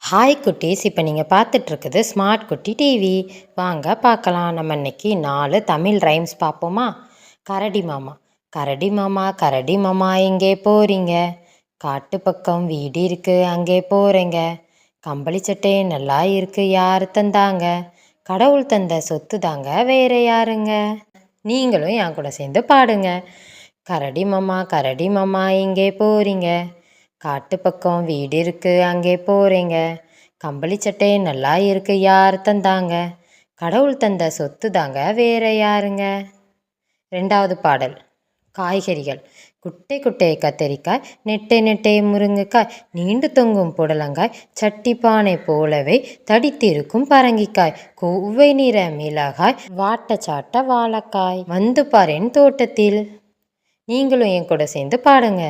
Hi குட்டீஸ், இப்போ நீங்கள் பார்த்துட்ருக்குது ஸ்மார்ட் குட்டி டிவி. வாங்க பார்க்கலாம். நம்ம இன்னைக்கு 4 தமிழ் ரைம்ஸ் பார்ப்போமா? கரடி மாமா. கரடி மாமா கரடி மாமா எங்கே போகிறீங்க? காட்டு பக்கம் வீடு இருக்குது அங்கே போகிறேங்க. கம்பளி சட்டை நல்லா இருக்குது யார் தந்தாங்க? கடவுள் தந்த சொத்து தாங்க வேற யாருங்க? நீங்களும் என் கூட சேர்ந்து பாடுங்க. கரடி மாமா எங்கே போகிறீங்க? காட்டு பக்கம் வீடு இருக்குது அங்கே போகிறீங்க. கம்பளி சட்டை நல்லா இருக்கு யார் தந்தாங்க? கடவுள் தந்த சொத்து தாங்க வேற யாருங்க? 2வது பாடல். காய்கறிகள். குட்டை குட்டை கத்தரிக்காய், நெட்டை நெட்டை முருங்கைக்காய், நீண்டு தொங்கும் புடலங்காய், சட்டி பானை போலவே தடித்திருக்கும் பரங்கிக்காய், கொவ்வை நிற மிளகாய், வாட்ட சாட்ட வாழைக்காய், வந்து பாருன் தோட்டத்தில். நீங்களும் என் கூட சேர்ந்து பாடுங்க.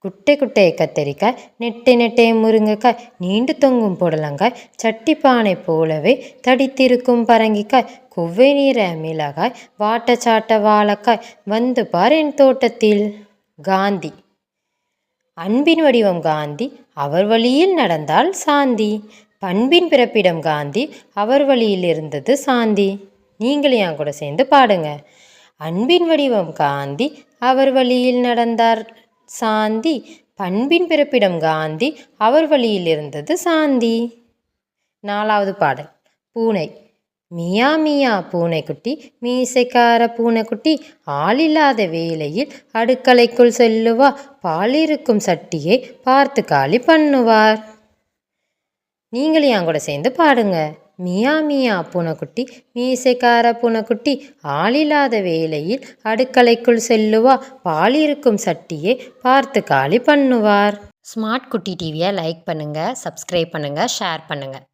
குட்டை குட்டை கத்தரிக்காய், நெட்டை நெட்டை முருங்கைக்காய், நீண்டு தொங்கும் புடலங்காய், சட்டி பானை போலவே தடித்திருக்கும் பரங்கிக்காய், கொவ்வை நிற மிளகாய், வாட்டச்சாட்ட வாழைக்காய், வந்து பார் என் தோட்டத்தில். காந்தி. அன்பின் வடிவம் காந்தி, அவர் வழியில் நடந்தால் சாந்தி. பண்பின் பிறப்பிடம் காந்தி, அவர் வழியில் இருந்தது சாந்தி. நீங்களும் என் கூட சேர்ந்து பாடுங்க. அன்பின் வடிவம் காந்தி, அவர் வழியில் நடந்தார் சாந்தி. பண்பின் பிறப்பிடம் காந்தி, அவர் வழியில் இருந்தது சாந்தி. 4வது பாடல். பூனை. மியா மியா பூனைக்குட்டி, மீசைக்கார பூனைக்குட்டி, ஆளில்லாத வேளையில் அடுக்கலைக்குள் செல்லுவா, பாலிருக்கும் சட்டியை பார்த்து காலி பண்ணுவார். நீங்களும் என் கூட சேர்ந்து பாடுங்க. மியா மியா பூனைக்குட்டி, மீசைக்கார பூனைக்குட்டி, ஆளில்லாத வேளையில் அடுக்கலைக்குள் செல்லுவா, பாலிருக்கும் சட்டியை பார்த்து காலி பண்ணுவார். ஸ்மார்ட் குட்டி டிவியை லைக் பண்ணுங்கள், சப்ஸ்கிரைப் பண்ணுங்கள், ஷேர் பண்ணுங்கள்.